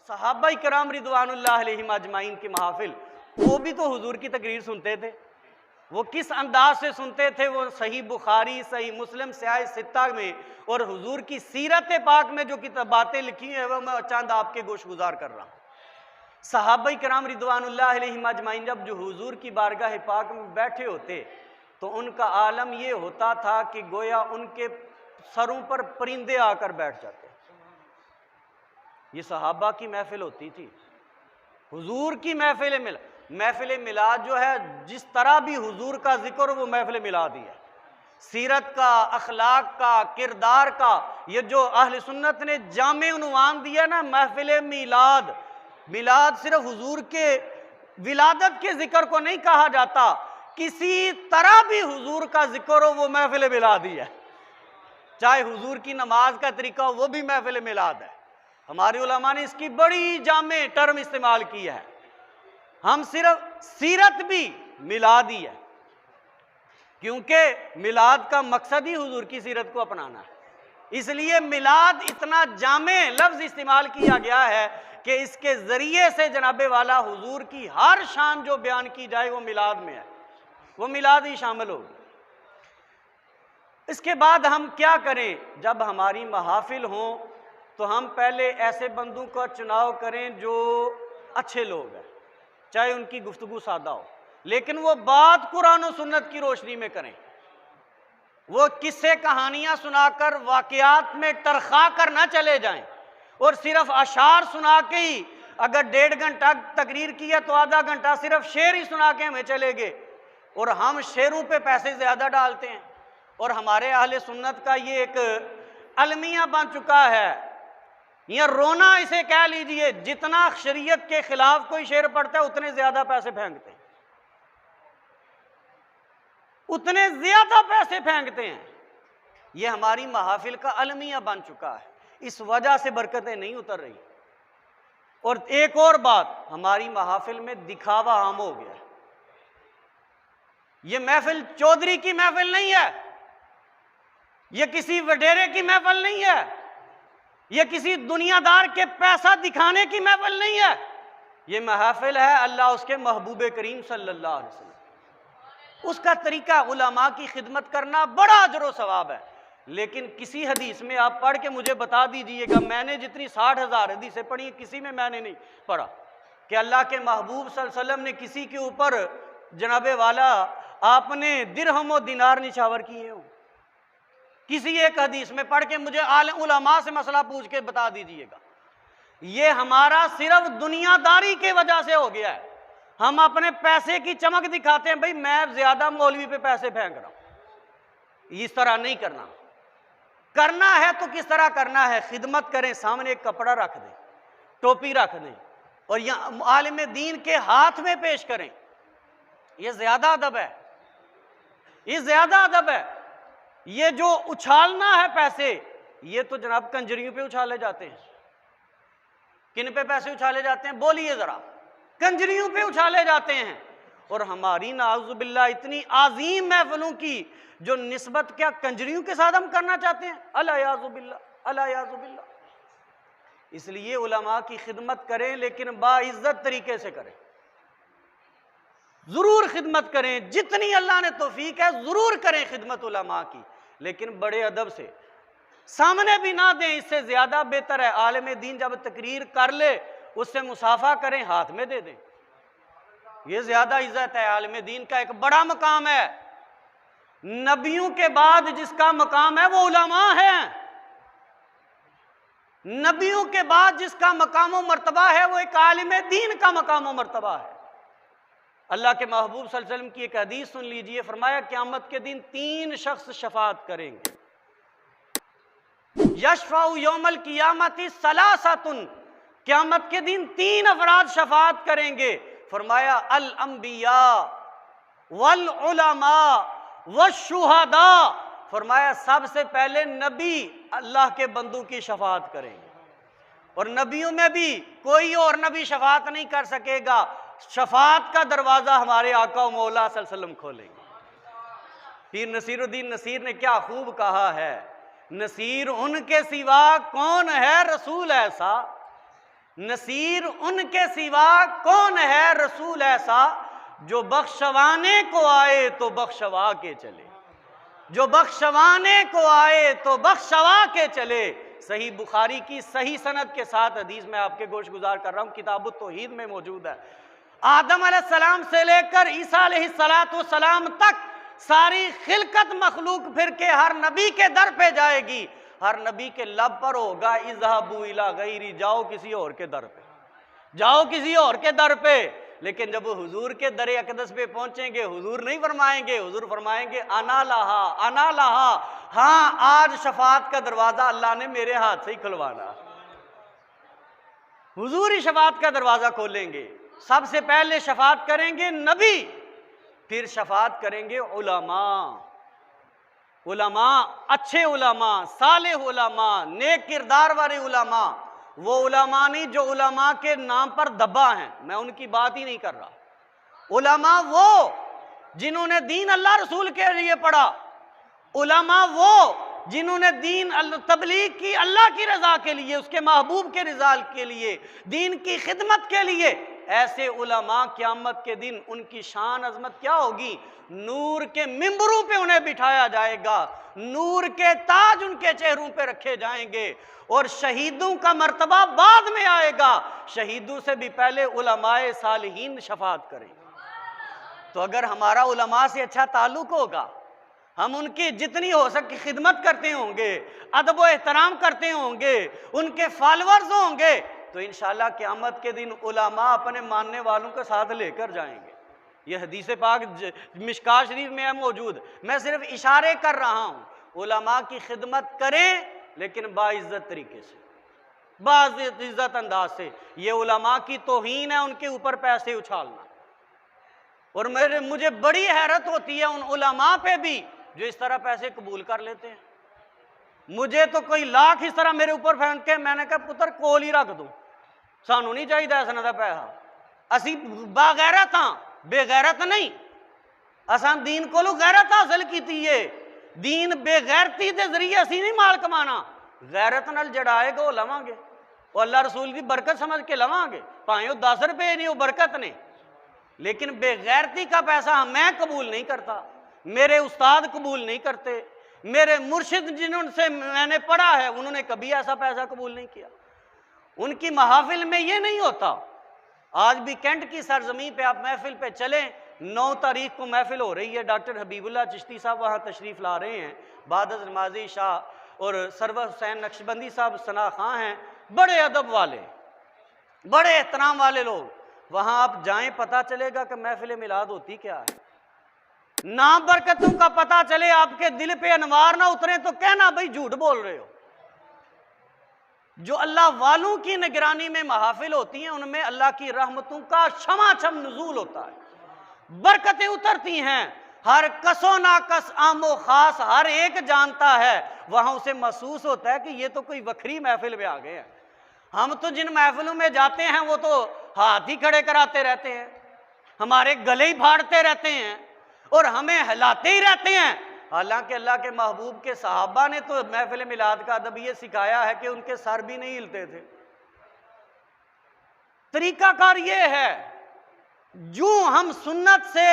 सहाबा किराम रिदवानुल्लाह अलैहिम अजमाइन की महफिल, वो भी तो हुजूर की तकरीर सुनते थे। वो किस अंदाज से सुनते थे, वो सही बुखारी, सही मुस्लिम, सियाह सित्ता में और हुजूर की सीरत पाक में जो बातें लिखी हैं वो मैं चंद आपके गोश गुजार कर रहा हूँ। सहाबा किराम रिदवानुल्लाह अलैहिम अजमाइन जब जो हुजूर की बारगाह पाक में बैठे होते तो उनका आलम ये होता था कि गोया उनके सरों पर परिंदे आकर बैठ जाते। ये सहाबा की महफिल होती थी। हुजूर की महफिल मिलाद जो है, जिस तरह भी हुजूर का जिक्र वो महफिल मिलाद ही है। सीरत का, अखलाक का, किरदार का, ये जो अहले सुन्नत ने जामे उन्वान दिया ना महफिल मिलाद। मिलाद सिर्फ हुजूर के विलादत के जिक्र को नहीं कहा जाता, किसी तरह भी हुजूर का जिक्र हो वो महफिल मिलाद ही है। चाहे हुजूर की नमाज का तरीका हो वो भी महफिल मिलाद है। हमारे उलमा ने इसकी बड़ी जामे टर्म इस्तेमाल की है। हम सिर्फ सीरत भी मिलाद ही है, क्योंकि मिलाद का मकसद ही हुजूर की सीरत को अपनाना है। इसलिए मिलाद इतना जामे लफ्ज इस्तेमाल किया गया है कि इसके जरिए से जनाबे वाला हुजूर की हर शान जो बयान की जाए वो मिलाद में है, वो मिलाद ही शामिल होगी। इसके बाद हम क्या करें? जब हमारी महाफिल हो तो हम पहले ऐसे बंदों का चुनाव करें जो अच्छे लोग हैं, चाहे उनकी गुफ्तगू सादा हो, लेकिन वो बात कुरान और सुन्नत की रोशनी में करें। वो किस्से कहानियां सुनाकर वाकयात में तरखा कर ना चले जाएं और सिर्फ अशार सुना के ही अगर 1.5 घंटा तकरीर की है तो आधा घंटा सिर्फ शेर ही सुना के हमें चले गए। और हम शेरों पे पैसे ज्यादा डालते हैं और हमारे अहले सुन्नत का ये एक अलमिया बन चुका है, या रोना इसे कह लीजिए। जितना शरीयत के खिलाफ कोई शेर पढ़ता है उतने ज्यादा पैसे फेंकते हैं, उतने ज्यादा पैसे फेंकते हैं। यह हमारी महाफिल का अलमिया बन चुका है। इस वजह से बरकतें नहीं उतर रही। और एक और बात, हमारी महाफिल में दिखावा आम हो गया। यह महफिल चौधरी की महफिल नहीं है, यह किसी वडेरे की महफिल नहीं है, यह किसी दुनियादार के पैसा दिखाने की महफिल नहीं है। यह महफिल है अल्लाह उसके महबूब करीम सल्लल्लाहु अलैहि वसल्लम। उसका तरीका उलमा की खिदमत करना बड़ा अजर सवाब है। लेकिन किसी हदीस में आप पढ़ के मुझे बता दीजिएगा, मैंने जितनी 60,000 हदीसें पढ़ी किसी में मैंने नहीं पढ़ा कि अल्लाह के महबूब सल्लल्लाहु अलैहि वसल्लम ने किसी के ऊपर जनाबे वाला आपने दिरहम और दिनार निछावर किए हो। किसी एक हदीस में पढ़ के मुझे उलमा से मसला पूछ के बता दीजिएगा। ये हमारा सिर्फ दुनियादारी के वजह से हो गया है। हम अपने पैसे की चमक दिखाते हैं, भाई मैं ज्यादा मौलवी पे पैसे फेंक रहा हूं। इस तरह नहीं करना। करना है तो किस तरह करना है? खिदमत करें, सामने एक कपड़ा रख दें, टोपी रख दें और यह आलिम दीन के हाथ में पेश करें। यह ज्यादा अदब है, ये ज्यादा अदब है। ये जो उछालना है पैसे, ये तो जनाब कंजरियों पे उछाले जाते हैं। किन पे पैसे उछाले जाते हैं बोलिए जरा? कंजरियों पे उछाले जाते हैं। और हमारी नाउजुबिल्लाह इतनी आजीम महफिलों की जो निस्बत क्या कंजरियों के साथ हम करना चाहते हैं, अला याजुबिल्लाह, अला याजुबिल्लाह। इसलिए उलमा की खिदमत करें, लेकिन बाइज्जत तरीके से करें। जरूर खिदमत करें, जितनी अल्लाह ने तौफीक है जरूर करें खिदमत उलमा की, लेकिन बड़े अदब से। सामने भी ना दें, इससे ज्यादा बेहतर है आलिम दीन जब तकरीर कर ले उससे मुसाफा करें, हाथ में दे दें। यह ज्यादा इज्जत है। आलिम दीन का एक बड़ा मकाम है। नबियों के बाद जिसका मकाम है वो उलमा है। नबियों के बाद जिसका मकाम मर्तबा है वो एक आलिम दीन का मकाम मर्तबा है। अल्लाह के महबूब सल्लल्लाहु अलैहि वसल्लम की एक हदीस सुन लीजिए। फरमाया क़यामत के दिन 3 शख्स शफाअत करेंगे। यशफाउ यौमल क़ियामति सलासतुन, क़यामत के दिन 3 अफराद शफाअत करेंगे। फरमाया अल अंबिया वल उलमा वश्शुहदा। फरमाया सबसे पहले नबी अल्लाह के बंदों की शफाअत करेंगे, और नबियों में भी कोई और नबी शफाअत नहीं कर सकेगा। शफाअत का दरवाजा हमारे आका मौला सल्लल्लाहु अलैहि वसल्लम खोलेंगे। पीर नसीरुद्दीन नसीर ने क्या खूब कहा है, नसीर उनके सिवा कौन है रसूल ऐसा नसीर उनके सिवा कौन है रसूल ऐसा, जो बख्शवाने को आए तो बख्शवा के चले, जो बख्शवाने को आए तो बख्शवा के चले। सही बुखारी की सही सनद के साथ हदीस में आपके गोश गुजार कर रहा हूं, किताब तौहीद में मौजूद है। आदम अलैहिस्सलाम से लेकर ईसा अलैहिस्सलाम तक सारी खिलकत मखलूक फिर के हर नबी के दर पे जाएगी। हर नबी के लब पर होगा इज़हाबू इला गैरी, जाओ किसी और के दर पे, जाओ किसी और के दर पे। लेकिन जब हुजूर के दर अकदस पे पहुंचेंगे, हुजूर नहीं फरमाएंगे, हुजूर फरमाएंगे अना लहा, अना लहा। हाँ, आज शफात का दरवाजा अल्लाह ने मेरे हाथ से ही खुलवाना। हुजूर ही शफात का दरवाजा खोलेंगे। सबसे पहले शफात करेंगे नबी, फिर शफात करेंगे उलमा। उलमा, अच्छे उलमा, सालेह उलमा, नेक किरदार वाले उलमा। वो उलमा नहीं जो उलमा के नाम पर दबा हैं, मैं उनकी बात ही नहीं कर रहा। उलमा वो जिन्होंने दीन अल्लाह रसूल के लिए पढ़ा, उलमा वो जिन्होंने दीन तबलीग की अल्लाह की रजा के लिए, उसके महबूब के रिजाल के लिए, दीन की खिदमत के लिए। ऐसे उलमा क़यामत के दिन उनकी शान अजमत क्या होगी, नूर के मिंबरों पे उन्हें बिठाया जाएगा, नूर के ताज उनके चेहरों पे रखे जाएंगे। और शहीदों का मर्तबा बाद में आएगा, शहीदों से भी पहले उलमाए सालिहीन शफात करेंगे। तो अगर हमारा उलमा से अच्छा ताल्लुक होगा, हम उनकी जितनी हो सके खिदमत करते होंगे, अदब व एहतराम करते होंगे, उनके फॉलोअर्स होंगे, तो इंशाअल्लाह क़यामत के दिन उलमा अपने मानने वालों के साथ लेकर जाएंगे। यह हदीस पाक मिशकात शरीफ में है मौजूद। मैं सिर्फ इशारे कर रहा हूँ। उलमा की खिदमत करें, लेकिन बाइज्जत तरीके से, बाइज्जत अंदाज से। ये उलमा की तौहीन है उनके ऊपर पैसे उछालना। और मुझे बड़ी हैरत होती है उन उलमा पे भी जो इस तरह पैसे कबूल कर लेते हैं। मुझे तो कोई लाख इस तरह मेरे ऊपर फेंक के, मैंने कहा पुत्र कोल ही रख दो, सानू नहीं चाहिए ऐसा ना पैसा। असी बागैरत हाँ, बेगैरत नहीं। असां दीन कोलों गैरत हासिल की है। दीन बेगैरती के जरिए असी नहीं माल कमाना, गैरत नाल जड़ाएगा वो लवांगे, वो अल्लाह रसूल की बरकत समझ के लवांगे, भावें वो 10 रुपये नहीं, वो बरकत ने। लेकिन बेगैरती का पैसा मैं कबूल नहीं करता, मेरे उस्ताद कबूल नहीं करते, मेरे मुर्शिद जिनसे मैंने पढ़ा है उन्होंने कभी ऐसा पैसा कबूल नहीं किया। उनकी महफिल में ये नहीं होता। आज भी कैंट की सरजमी पे आप महफिल पे चलें, 9 तारीख को महफिल हो रही है, डॉक्टर हबीबुल्लाह चिश्ती साहब वहाँ तशरीफ़ ला रहे हैं, बादल नमाजी शाह और सरवर हुसैन नक्शबंदी साहब सना खां हैं, बड़े अदब वाले, बड़े एहतराम वाले लोग। वहाँ आप जाएं, पता चलेगा कि महफिल मिलाद होती क्या है। ना बरकतों का पता चले, आपके दिल पे अनवार ना उतरे तो कहना भाई झूठ बोल रहे हो। जो अल्लाह वालों की निगरानी में महफिल होती हैं, उनमें अल्लाह की रहमतों का छमाछम नुज़ूल होता है, बरकतें उतरती हैं। हर कसो नाकस आमो खास हर एक जानता है, वहां उसे महसूस होता है कि ये तो कोई वखरी महफिल में आ गए हैं। हम तो जिन महफिलों में जाते हैं वो तो हाथ ही खड़े कराते रहते हैं, हमारे गले ही फाड़ते रहते हैं और हमें हिलाते ही रहते हैं। हालांकि अल्लाह के महबूब के सहाबा ने तो महफिल मिलाद का अदब ये सिखाया है कि उनके सर भी नहीं हिलते थे। तरीकाकार ये है, जो हम सुन्नत से,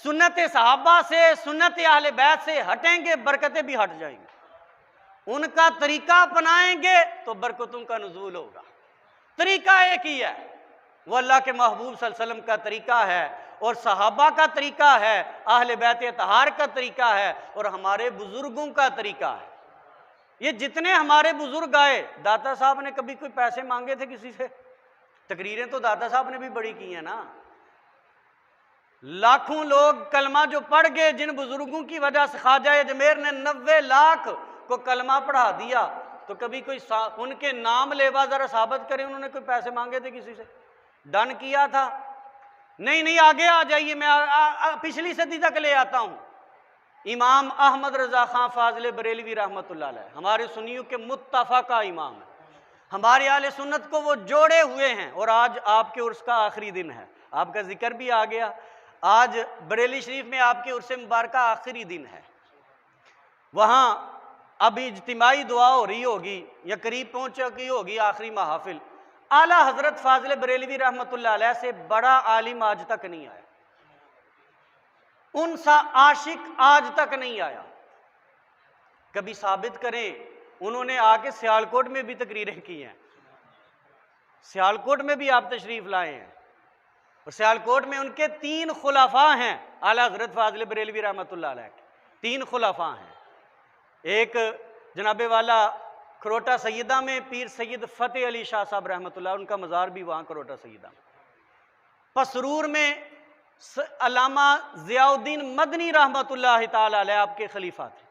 सुन्नत सहाबा से, सुन्नत अहले बैत से हटेंगे, बरकतें भी हट जाएंगी। उनका तरीका अपनाएंगे तो बरकतों का नुज़ूल होगा। तरीका एक ही है, वो अल्लाह के महबूब सल्लल्लाहु अलैहि वसल्लम का तरीका है और सहाबा का तरीका है, अहले बैत तहार का तरीका है और हमारे बुजुर्गों का तरीका है। ये जितने हमारे बुजुर्ग आए, दाता साहब ने कभी कोई पैसे मांगे थे किसी से? तकरीरें तो दाता साहब ने भी बड़ी की है ना। लाखों लोग कलमा जो पढ़ गए, जिन बुजुर्गों की वजह से ख्वाजा अजमेर ने 90 लाख को कलमा पढ़ा दिया, तो कभी कोई उनके नाम लेवा जरा साबित करें, उन्होंने कोई पैसे मांगे थे किसी से? डन किया था? नहीं, आगे आ जाइए, मैं पिछली सदी तक ले आता हूं। इमाम अहमद रजा खां फाजिल बरेलवी रहमतुल्लाह अलैह हमारे सुन्नियों के मुत्तफ़क़ा इमाम है, हमारे आले सुन्नत को वो जोड़े हुए हैं। और आज आपके उर्स का आखिरी दिन है, आपका जिक्र भी आ गया। आज बरेली शरीफ में आपके उर्स मुबारक आखिरी दिन है। वहाँ अभी इज्तिमाई दुआ हो रही होगी या करीब पहुँच चुकी होगी आखिरी महफिल। आला हजरत फाजिल बरेलवी रहमतुल्लाह अलैह से बड़ा आलिम आज तक नहीं आया, उनसा आशिक आज तक नहीं आया। कभी साबित करें। उन्होंने आके सियालकोट में भी तकरीरें की हैं, सियालकोट में भी आप तशरीफ लाए हैं, और सियालकोट में उनके 3 खुलाफा हैं, आला हजरत फाजिल बरेलवी रहमतुल्लाह अलैह के 3 खुलाफा हैं। एक जनाबे वाला खरोटा सैयदा में पीर सैयद फ़तेह अली शाह साहब रहमतुल्लाह, उनका मज़ार भी वहाँ खरोटा सैयदा में। पसरूर में अल्लामा ज़ियाउद्दीन मदनी रहमतुल्लाह ताला अलैह आपके खलीफा थे।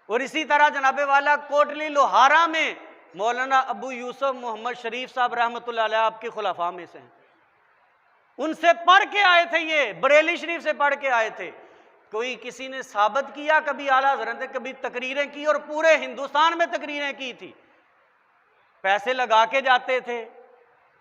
और इसी तरह जनाबे वाला कोटली लोहारा में मौलाना अबू यूसुफ मोहम्मद शरीफ साहब रहमतुल्लाह अलैह आपके खुलाफा में से हैं। उनसे पढ़ के आए थे, ये बरेली शरीफ से पढ़ के आए थे। कोई किसी ने साबित किया कभी आला हज़रत ने कभी तकरीरें की, और पूरे हिंदुस्तान में तकरीरें की थी। पैसे लगा के जाते थे,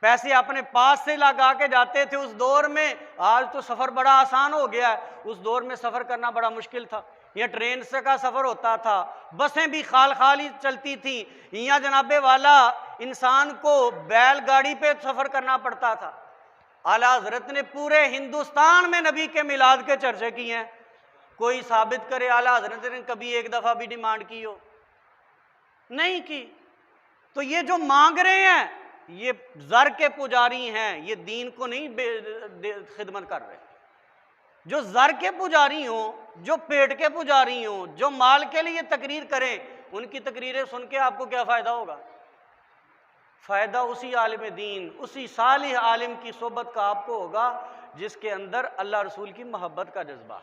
पैसे अपने पास से लगा के जाते थे उस दौर में। आज तो सफ़र बड़ा आसान हो गया है, उस दौर में सफ़र करना बड़ा मुश्किल था। यहाँ ट्रेन से का सफ़र होता था, बसें भी खाल ही चलती थी। यहाँ जनाबे वाला इंसान को बैलगाड़ी पे सफ़र करना पड़ता था। आला हज़रत ने पूरे हिंदुस्तान में नबी के मिलाद के चर्चे किए हैं। कोई साबित करे आला हज़रत ने कभी एक दफ़ा भी डिमांड की हो? नहीं की। तो ये जो मांग रहे हैं ये ज़र के पुजारी हैं, ये दीन को नहीं खिदमत कर रहे। जो ज़र के पुजारी हों, जो पेट के पुजारी हों, जो माल के लिए तकरीर करें, उनकी तकरीरें सुन के आपको क्या फ़ायदा होगा? फ़ायदा उसी आलिम दीन, उसी सालिह आलिम की सोबत का आपको होगा जिसके अंदर अल्लाह रसूल की मोहब्बत का जज्बा।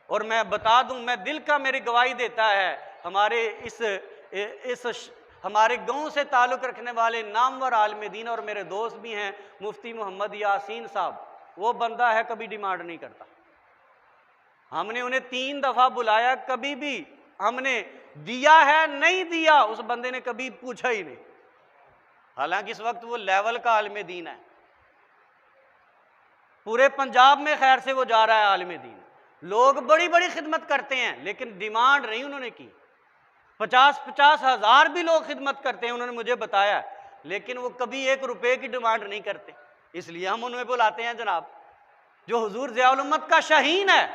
और मैं बता दूं, मैं दिल का मेरी गवाही देता है, हमारे इस हमारे गांव से ताल्लुक़ रखने वाले नामवर आलिम दीन और मेरे दोस्त भी हैं, मुफ्ती मोहम्मद यासीन साहब, वो बंदा है कभी डिमांड नहीं करता। हमने उन्हें 3 दफ़ा बुलाया, कभी भी हमने दिया है नहीं दिया, उस बंदे ने कभी पूछा ही नहीं। हालांकि इस वक्त वो लेवल का आलिम दीन है, पूरे पंजाब में खैर से वो जा रहा है आलिम दीन। लोग बड़ी बड़ी खिदमत करते हैं, लेकिन डिमांड नहीं उन्होंने की। 50-50 हज़ार भी लोग खिदमत करते हैं, उन्होंने मुझे बताया, लेकिन वो कभी 1 रुपये की डिमांड नहीं करते। इसलिए हम उन्हें बुलाते हैं जनाब। जो हुजूर ज़ियाउल उम्मत का शाहीन है,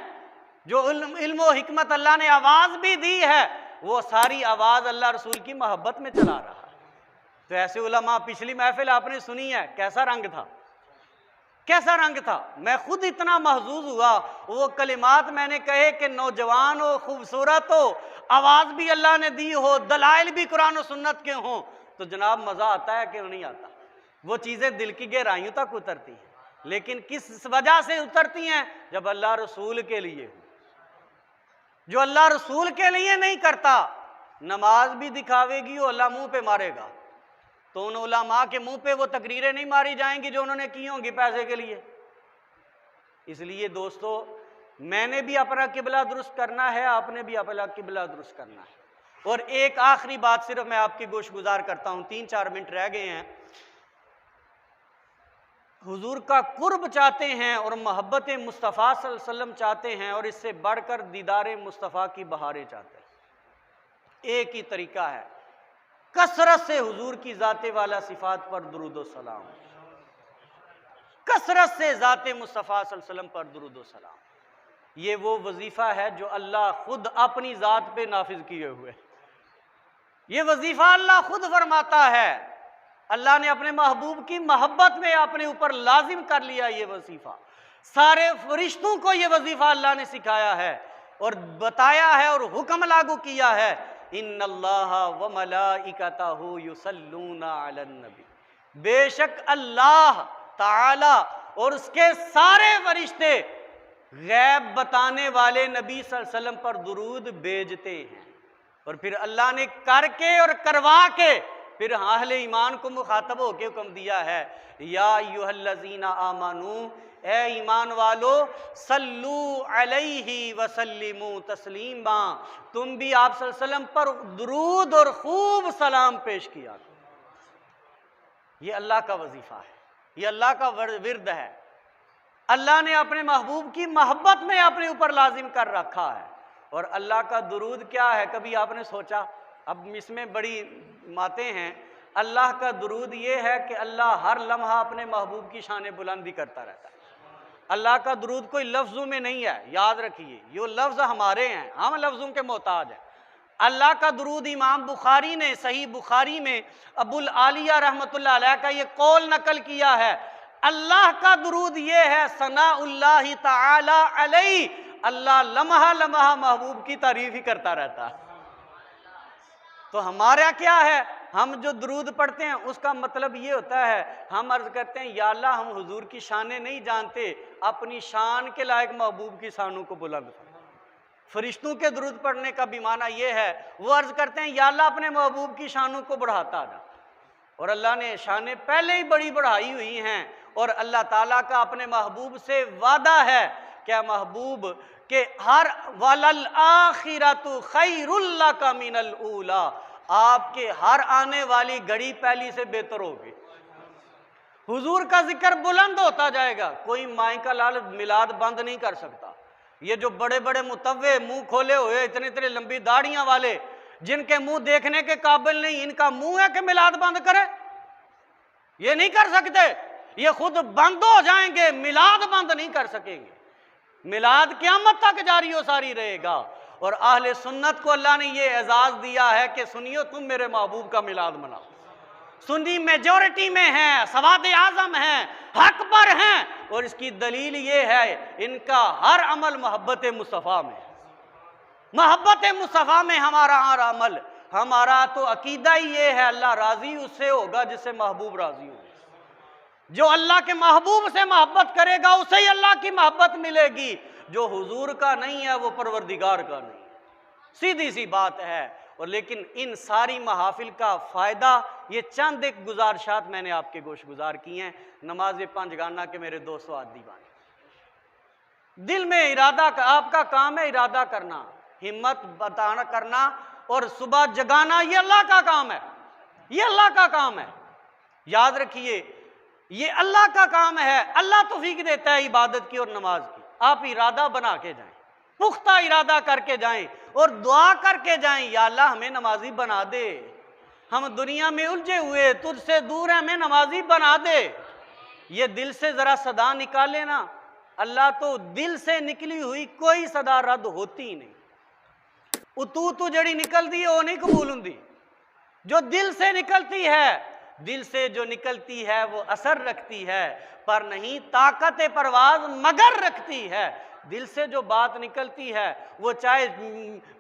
जो इल्म व हिकमत अल्लाह ने आवाज़ भी दी है, वो सारी आवाज़ अल्लाह रसूल की मोहब्बत में चला रहा है। तो ऐसे उलमा, पिछली महफिल आपने सुनी है, कैसा रंग था, कैसा रंग था। मैं खुद इतना महजूज हुआ, वो कलिमात मैंने कहे कि नौजवान हो, खूबसूरत हो, आवाज़ भी अल्लाह ने दी हो, दलाइल भी कुरान और सुन्नत के हों, तो जनाब मज़ा आता है कि नहीं आता? वो चीज़ें दिल की गहराइयों तक उतरती हैं। लेकिन किस वजह से उतरती हैं? जब अल्लाह रसूल के लिए हो। जो अल्लाह रसूल के लिए नहीं करता, नमाज भी दिखावेगी वो अल्लाह मुंह पे मारेगा। तो उन उलमा के मुंह पे वो तकरीरें नहीं मारी जाएंगी जो उन्होंने की होंगी पैसे के लिए। इसलिए दोस्तों, मैंने भी अपना किबला दुरुस्त करना है, आपने भी अपना किबला दुरुस्त करना है। और एक आखिरी बात सिर्फ मैं आपकी गोशगुजार करता हूं, 3-4 मिनट रह गए हैं। हुजूर का कुर्ब चाहते हैं और मोहब्बत मुस्तफ़ा सल्लल्लाहु अलैहि वसल्लम चाहते हैं, और इससे बढ़कर दीदार मुस्तफ़ा की बहारें चाहते हैं। एक ही तरीका है, कसरत से हुजूर की ज़ाते वाला सिफात पर दुरूद व सलाम, कसरत से ज़ाते मुस्तफ़ा सल्लल्लाहु अलैहि वसल्लम पर दुरूद व सलाम। ये वो वजीफ़ा है जो अल्लाह खुद अपनी ज़ात पे नाफिज किए हुए। ये वजीफ़ा अल्लाह खुद फरमाता है, अल्लाह ने अपने महबूब की मोहब्बत में अपने ऊपर लाजिम कर लिया ये वजीफ़ा। सारे फरिश्तों को ये वजीफ़ा अल्लाह ने सिखाया है और बताया है और हुक्म लागू किया है, इन्नल्लाहा व मलाइकतहु युसल्लूना अलन नबी। बेशक अल्लाह ताला और उसके सारे फरिश्ते गैब बताने वाले नबी सल्लल्लाहु अलैहि वसल्लम पर दुरूद भेजते हैं। और फिर अल्लाह ने करके और करवा के फिर अहले ईमान को मुखातब होकर हुक्म दिया है, या अय्युहल्लज़ीना आमनू, ए ईमान वालो, सल्लू अलैहि वसल्लिमू तस्लीमा, तुम भी आप सल्लल्लाहु अलैहि वसल्लम पर दुरूद और खूब सलाम पेश किया। ये अल्लाह का वजीफा है, ये अल्लाह का विर्द है। अल्लाह ने अपने महबूब की मोहब्बत में अपने ऊपर लाजिम कर रखा है। और अल्लाह का दुरूद क्या है, कभी आपने सोचा? अब इसमें बड़ी बातें हैं, अल्लाह का दुरूद ये है कि अल्लाह हर लम्हा अपने महबूब की शान बुलंदी करता रहता है। अल्लाह का दुरूद कोई लफ्ज़ों में नहीं है, याद रखिए, ये लफ्ज़ हमारे हैं, हम लफ्ज़ों के मोहताज हैं। अल्लाह का दुरूद इमाम बुखारी ने सही बुखारी में अबुल आलिया रहमतुल्लाह अलैह का ये कौल नकल किया है, अल्लाह का दुरूद ये है सनाउल्लाहि तआला अलैहि, अल्लाह लम्हा लम्हा महबूब की तारीफ ही करता रहता है। तो हमारा क्या है, हम जो दुरूद पढ़ते हैं उसका मतलब ये होता है, हम अर्ज करते हैं या अल्लाह हम हुजूर की शानें नहीं जानते, अपनी शान के लायक महबूब की शानों को बुलंद। फरिश्तों के दुरूद पढ़ने का भी माना ये है, वो अर्ज करते हैं या अल्लाह अपने महबूब की शानों को बढ़ाता जा, और अल्लाह ने शानें पहले ही बड़ी बढ़ाई हुई हैं। और अल्लाह ताला का अपने महबूब से वादा है, क्या महबूब के हर वलल आखिरतु खैरुल लका मिनल ऊला, आपके हर आने वाली घड़ी पहली से बेहतर होगी। हुजूर का जिक्र बुलंद होता जाएगा, कोई माई का लाल मिलाद बंद नहीं कर सकता। ये जो बड़े बड़े मुतव्वे मुंह खोले हुए इतनी इतनी लंबी दाढ़ियां वाले, जिनके मुंह देखने के काबिल नहीं, इनका मुंह है कि मिलाद बंद करे? ये नहीं कर सकते, ये खुद बंद हो जाएंगे, मिलाद बंद नहीं कर सकेंगे। मिलाद क़यामत तक जारी हो सारी रहेगा। और अहले सुन्नत को अल्लाह ने ये एजाज दिया है कि सुनियो तुम मेरे महबूब का मिलाद मनाओ। सुन्नी मेजॉरिटी में है, सवाद आजम है, हक पर हैं, और इसकी दलील ये है इनका हर अमल मोहब्बत मुस्तफ़ा में, मोहब्बत मुस्तफ़ा में हमारा हर अमल। हमारा तो अकीदा ही ये है अल्लाह राजी उससे होगा जिससे महबूब राजी हो। जो अल्लाह के महबूब से मोहब्बत करेगा उसे ही अल्लाह की मोहब्बत मिलेगी, जो हुजूर का नहीं है वो परवरदिगार का नहीं, सीधी सी बात है। और लेकिन इन सारी महाफिल का फ़ायदा, ये चंद एक गुजारिशात मैंने आपके गोश गुजार की हैं। नमाज पांच गाना के मेरे दोस्तों आदि बानी, दिल में इरादा, आपका काम है इरादा करना, हिम्मत बताना करना और सुबह जगाना, ये अल्लाह का काम है, ये अल्लाह का काम है। याद रखिए ये अल्लाह का काम है, अल्लाह तौफीक देता है इबादत की और नमाज की। आप इरादा बना के जाएं, पुख्ता इरादा करके जाएं और दुआ करके जाएं, या अल्लाह हमें नमाजी बना दे, हम दुनिया में उलझे हुए तुझसे दूर है, हमें नमाजी बना दे। ये दिल से जरा सदा निकाले ना, अल्लाह तो दिल से निकली हुई कोई सदा रद्द होती ही नहीं। तू जड़ी निकलती है वो नहीं कबूल होंदी, जो दिल से निकलती है, दिल से जो निकलती है वो असर रखती है, पर नहीं ताकत परवाज मगर रखती है। दिल से जो बात निकलती है वो चाहे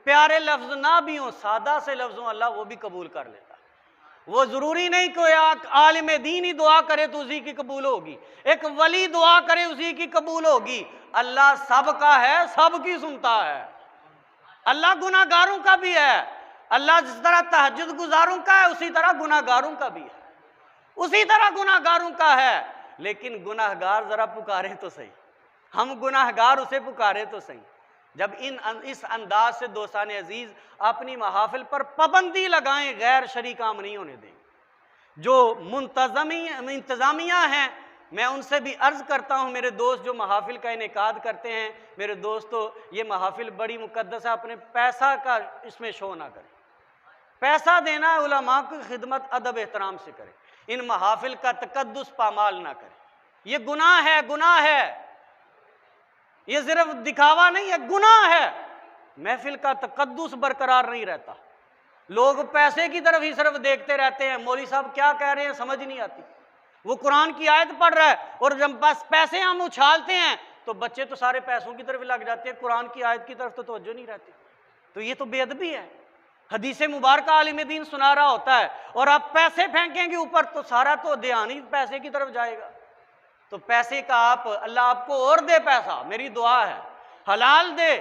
प्यारे लफ्ज ना भी हो, सादा से लफ्ज हो, अल्लाह वो भी कबूल कर लेता है। वो जरूरी नहीं कोई आलिम दीन ही दुआ करे तो उसी की कबूल होगी, एक वली दुआ करे उसी की कबूल होगी। अल्लाह सबका है, सबकी सुनता है। अल्लाह गुनाहगारों का भी है, अल्लाह जिस तरह तहज्जुद गुजारों का है उसी तरह गुनाहगारों का भी है, उसी तरह गुनाहगारों का है। लेकिन गुनाहगार जरा पुकारे तो सही, हम गुनाहगार उसे पुकारे तो सही। जब इस अंदाज से दोस्तान अजीज अपनी महाफिल पर पाबंदी लगाएं, गैर शरी काम नहीं होने दें। जो इंतजामिया हैं, मैं उनसे भी अर्ज करता हूं, मेरे दोस्त जो महाफिल का इनेकाद करते हैं, मेरे दोस्तों ये महाफिल बड़ी मुकद्दस है, अपने पैसा का इसमें शो ना करें। पैसा देना है, उलमा की खिदमत अदब एहतराम से करें, इन महाफिल का तकद्दुस पामाल ना करें। ये गुनाह है, गुनाह है, ये सिर्फ दिखावा नहीं है, गुनाह है। महफिल का तकद्दुस बरकरार नहीं रहता, लोग पैसे की तरफ ही सिर्फ देखते रहते हैं, मौलवी साहब क्या कह रहे हैं समझ नहीं आती। वो कुरान की आयत पढ़ रहा है और जब बस पैसे हम उछालते हैं तो बच्चे तो सारे पैसों की तरफ लग जाते हैं, कुरान की आयत की तरफ तो तवज्जो नहीं रहती। तो ये तो बेअदबी है। हदीस मुबारक आलिम दीन सुना रहा होता है और आप पैसे फेंकेंगे ऊपर तो सारा तो ध्यान ही पैसे की तरफ जाएगा। तो पैसे का आप, अल्लाह आपको और दे पैसा, मेरी दुआ है हलाल दे,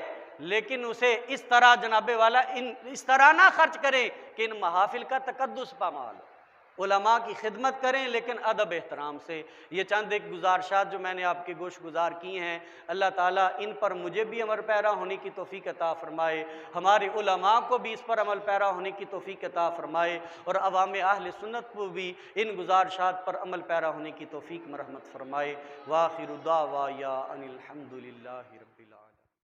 लेकिन उसे इस तरह जनाबे वाला इस तरह ना खर्च करें कि इन महाफिल का तकद्दुस पामाल। उलमा की खिदमत करें लेकिन अदब एहतराम से। ये चंद एक गुजारिशात जो मैंने आपके गोश गुजार की हैं, अल्लाह ताला इन पर मुझे भी अमल पैरा होने की तौफीक अता फरमाए, हमारे उलमा को भी इस पर अमल पैरा होने की तौफीक अता फरमाए और अवाम अहले सुन्नत को भी इन गुजारिशात पर अमल पैरा होने की तौफीक मरहमत फरमाए। वाखिरु दावा या अनिल हम्दुलिल्लाहि रब्बिल